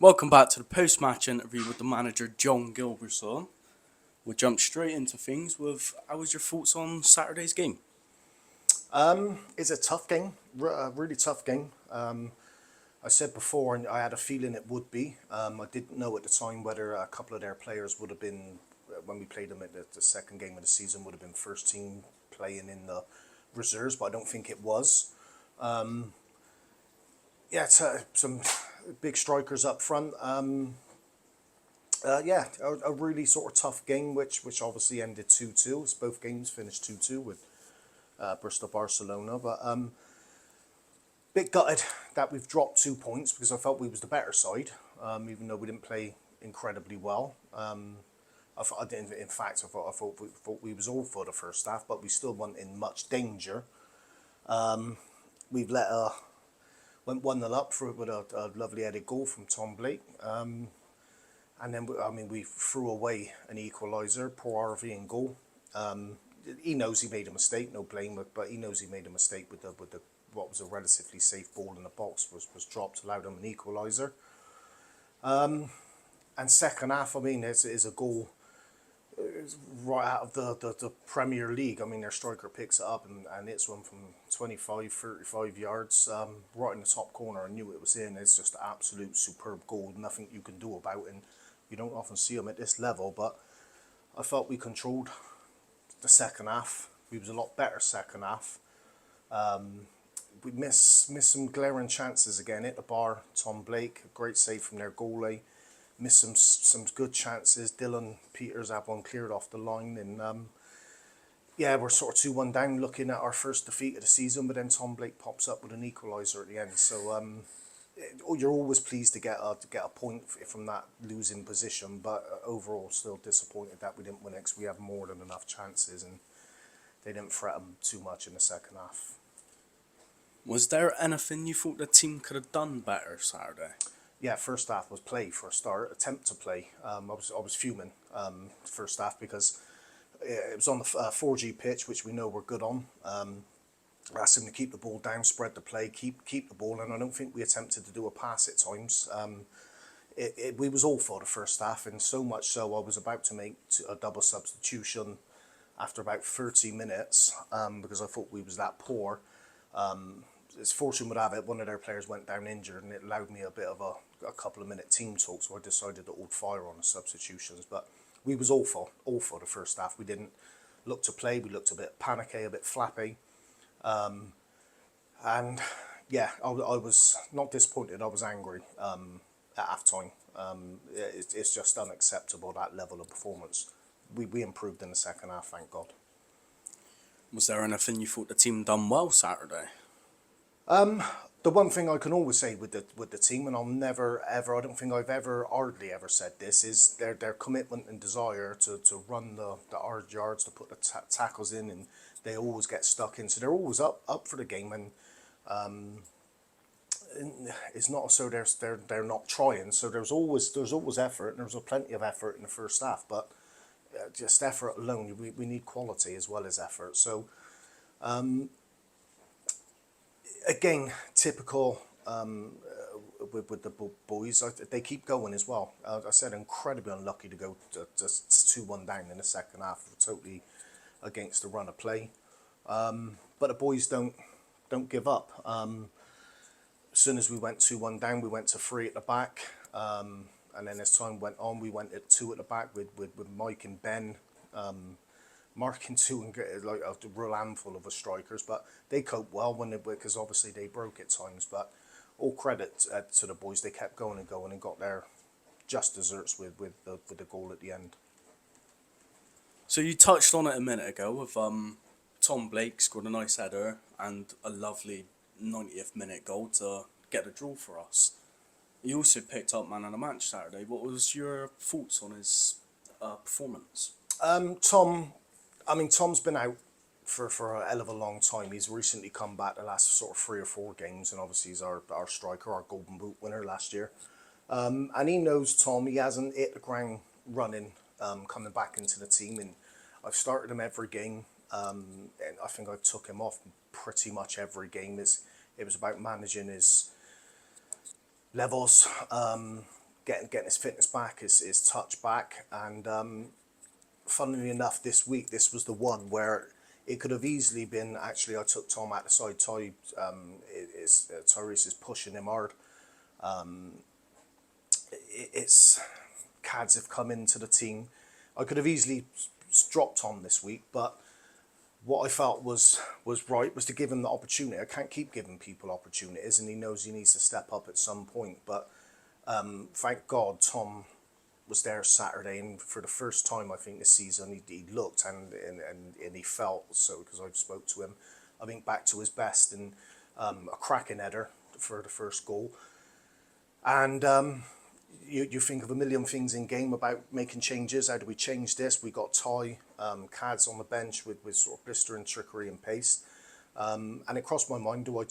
Welcome back to the post-match interview with the manager John Gilbertson. We'll jump straight into things with how was your thoughts on Saturday's game? It's a tough game, a really tough game. I said before, and I had a feeling it would be. I didn't know at the time whether a couple of their players would have been, when we played them at the second game of the season, would have been first team playing in the reserves, but I don't think it was. Yeah, some big strikers up front. Yeah, a really sort of tough game, which obviously ended 2-2. Both games finished 2-2 with Bristol Barcelona, but bit gutted that we've dropped 2 points because I felt we was the better side, even though we didn't play incredibly well. I didn't, in fact, I thought we was all for the first half, but we still weren't in much danger. We've let went 1-0 up for with a lovely headed goal from Tom Blake. And then, we threw away an equaliser, poor Harvey in goal. He knows he made a mistake, no blame, but he knows he made a mistake with the what was a relatively safe ball in the box was dropped, allowed him an equaliser. And second half, it is a goal right out of the Premier League. Their striker picks it up and hits one from 25, 35 yards, right in the top corner. I knew it was in. It's just an absolute superb goal, nothing you can do about it. And you don't often see them at this level, but I felt we controlled the second half. We was a lot better second half. We missed some glaring chances again. Hit the bar, Tom Blake, a great save from their goalie. Missed some good chances. Dylan Peters had one cleared off the line, and yeah, we're sort of 2-1 down, looking at our first defeat of the season. But then Tom Blake pops up with an equaliser at the end. So you're always pleased to get a point from that losing position, but overall still disappointed that we didn't win it because we had more than enough chances and they didn't threaten too much in the second half. Was there anything you thought the team could have done better Saturday? Yeah, first half was play for a start, attempt to play. I was fuming first half because it was on the 4G pitch, which we know we're good on. Asked him to keep the ball down, spread the play, keep the ball, and I don't think we attempted to do a pass at times. We was all for the first half, and so much so I was about to make a double substitution after about 30 minutes because I thought we was that poor. As fortune would have it, one of their players went down injured, and it allowed me a bit of a couple of minute team talk, so I decided to hold fire on the substitutions. But we was all for the first half. We didn't look to play. We looked a bit panicky, a bit flappy. And yeah, I was not disappointed. I was angry at half time. It's just unacceptable, that level of performance. We improved in the second half, thank God. Was there anything you thought the team done well Saturday? The one thing I can always say with the team, and I'll never ever, I don't think I've hardly ever said this, is their commitment and desire to run the hard yards, to put the tackles in, and they always get stuck in. So they're always up for the game, and it's not so they're not trying. So there's always effort, and there was plenty of effort in the first half, but just effort alone, we need quality as well as effort. So again, typical with the boys, they keep going as well. I said incredibly unlucky to go just 2-1 down in the second half, totally against the run of play. But the boys don't give up. As soon as we went 2-1 down, we went to 3 at the back. And then as time went on, we went at 2 at the back with Mike and Ben marking 2 and get like a real handful of strikers. But they coped well because obviously they broke at times. But all credit to the boys. They kept going and got their just desserts with the goal at the end. So you touched on it a minute ago with Tom Blake scored a nice header and a lovely 90th minute goal to get the draw for us. He also picked up man of the match Saturday. What was your thoughts on his performance? Tom's been out for a hell of a long time. He's recently come back the last sort of 3 or 4 games, and obviously he's our striker, our Golden Boot winner last year. And he knows Tom. He hasn't hit the ground running coming back into the team, and I've started him every game, and I think I took him off pretty much every game. It was about managing his levels, getting his fitness back, his touch back, and funnily enough, this week this was the one where it could have easily been. Actually, I took Tom out the side. Tyrese is pushing him hard. It's Cads have come into the team. I could have easily dropped Tom this week, but what I felt was right was to give him the opportunity. I can't keep giving people opportunities, and he knows he needs to step up at some point. But thank God Tom was there Saturday, and for the first time I think this season he looked and he felt so, because I've spoke to him, I think back to his best, and a cracking header for the first goal. And you think of a million things in game about making changes. How do we change this? We got Cads on the bench with sort of blistering trickery and pace. And it crossed my mind, do I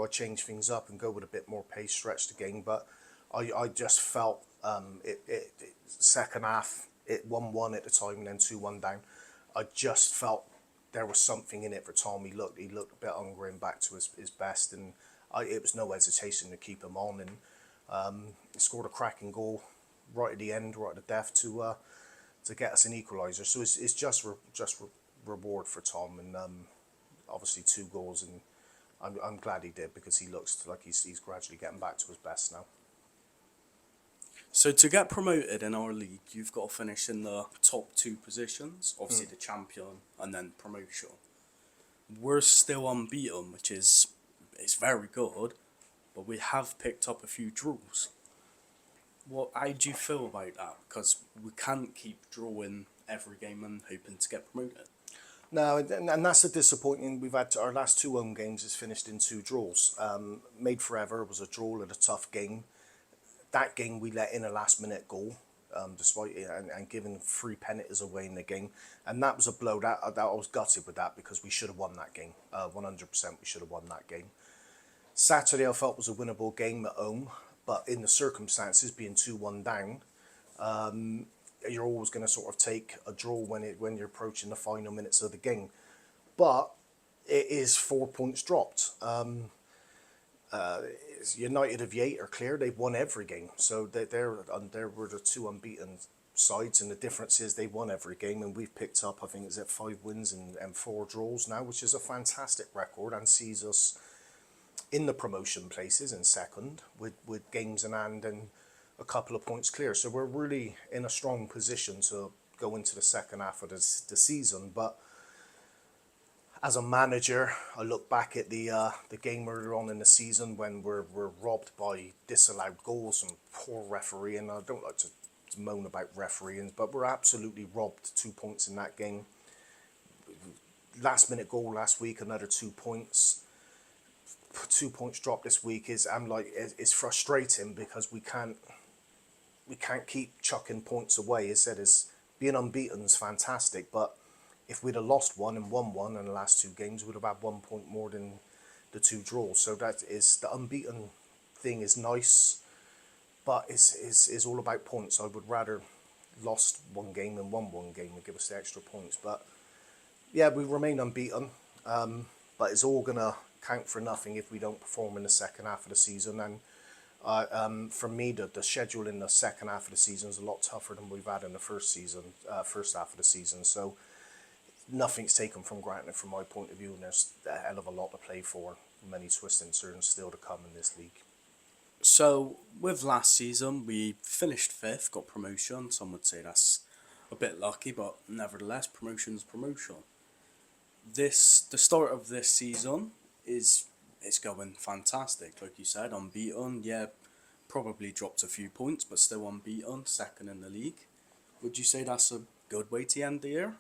change things up and go with a bit more pace, stretch the game? But I just felt second half, it 1-1 at the time and then 2-1 down. I just felt there was something in it for Tom. He looked a bit hungry and back to his best, and it was no hesitation to keep him on, and he scored a cracking goal right at the end, right at the death to get us an equaliser. So it's just reward for Tom, and obviously 2 goals, and I'm glad he did, because he looks like he's gradually getting back to his best now. So to get promoted in our league, you've got to finish in the top 2 positions, obviously the champion and then promotion. We're still unbeaten, which is very good, but we have picked up a few draws. How do you feel about that? Because we can't keep drawing every game and hoping to get promoted. No, and that's the disappointing. We've had our last 2 home games is finished in 2 draws. Made Forever was a draw at a tough game. That game we let in a last-minute goal, despite and giving 3 penalties away in the game, and that was a blow. That I was gutted with that, because we should have won that game. 100%, we should have won that game. Saturday I felt was a winnable game at home, but in the circumstances, being 2-1 down, you're always going to sort of take a draw when you're approaching the final minutes of the game. But it is 4 points dropped. United of 8 are clear. They've won every game, so there were the 2 unbeaten sides, and the difference is they won every game, and we've picked up, I think, is it 5 wins and 4 draws now, which is a fantastic record, and sees us in the promotion places in second with games in hand and a couple of points clear. So we're really in a strong position to go into the second half of the season. But as a manager, I look back at the game earlier on in the season when we're robbed by disallowed goals and poor refereeing. I don't like to moan about refereeing, but we're absolutely robbed 2 points in that game. Last minute goal last week, another 2 points. 2 points dropped this week is frustrating, because we can't keep chucking points away. As said, being unbeaten is fantastic, but if we'd have lost 1 and won 1 in the last 2 games, we'd have had 1 point more than the 2 draws. So that is the unbeaten thing is nice, but it's all about points. I would rather lost 1 game than won 1 game and give us the extra points. But yeah, we remain unbeaten, but it's all gonna count for nothing if we don't perform in the second half of the season. And for me, the schedule in the second half of the season is a lot tougher than we've had in the first half of the season. So nothing's taken from granted from my point of view, and there's a hell of a lot to play for. Many twists and turns still to come in this league. So with last season, we finished 5th, got promotion. Some would say that's a bit lucky, but nevertheless, promotion's promotion. The start of this season is going fantastic. Like you said, unbeaten. Yeah, probably dropped a few points, but still unbeaten, second in the league. Would you say that's a good way to end the year?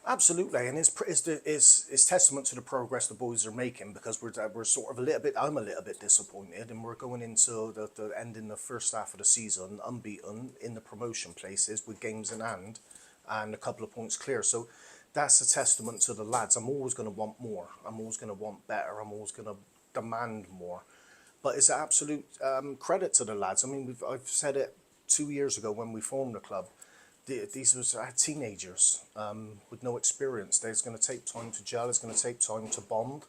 Absolutely, and it's testament to the progress the boys are making, because we're sort of I'm a little bit disappointed, and we're going into the end in the first half of the season unbeaten in the promotion places with games in hand and a couple of points clear. So that's a testament to the lads. I'm always going to want more. I'm always going to want better. I'm always going to demand more. But it's an absolute credit to the lads. I mean, I've said it 2 years ago when we formed the club. These were teenagers with no experience. It's going to take time to gel. It's going to take time to bond.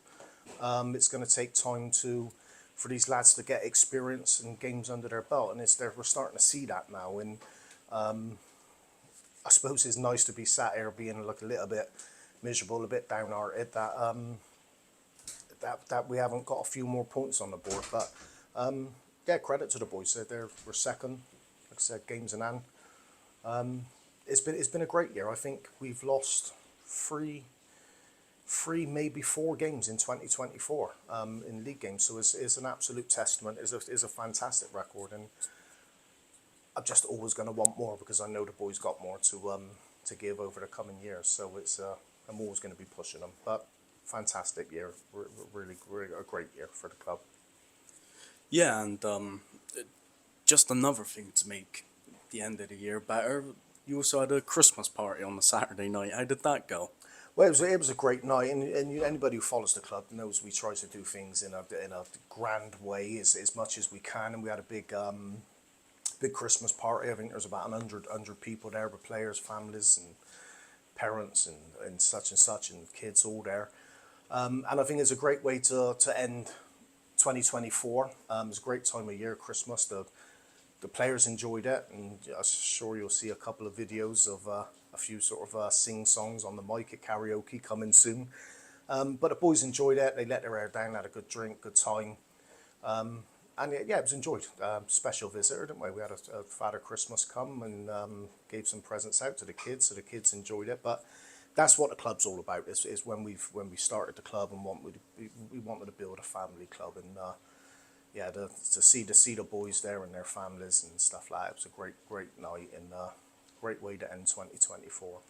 It's going to take time to for these lads to get experience and games under their belt, and we're starting to see that now. And I suppose it's nice to be sat here being like a little bit miserable, a bit downhearted that we haven't got a few more points on the board. But yeah, credit to the boys. We're second, like I said, games in hand. It's been a great year. I think we've lost three, maybe 4 games in 2024 in league games. So it's an absolute testament. It's a fantastic record, and I'm just always going to want more because I know the boys got more to give over the coming years. So I'm always going to be pushing them. But fantastic year, really a great year for the club. Yeah, and just another thing to make the end of the year better. You also had a Christmas party on the Saturday night. How did that go? Well, it was a great night, and anybody who follows the club knows we try to do things in a grand way as much as we can. And we had a big Christmas party. I think there's about 100 people there with players, families, and parents, and such, and kids all there. And I think it's a great way to end 2024. It's a great time of year, Christmas. The players enjoyed it, and I'm sure you'll see a couple of videos of a few sort of sing songs on the mic at karaoke coming soon. But the boys enjoyed it. They let their hair down, had a good drink, good time. And yeah, it was enjoyed. Special visitor, didn't we? We had a Father Christmas come and gave some presents out to the kids, so the kids enjoyed it. But that's what the club's all about. Is when we started the club and we wanted to build a family club, and yeah, to see the boys there and their families and stuff like that. It was a great night and great way to end 2024.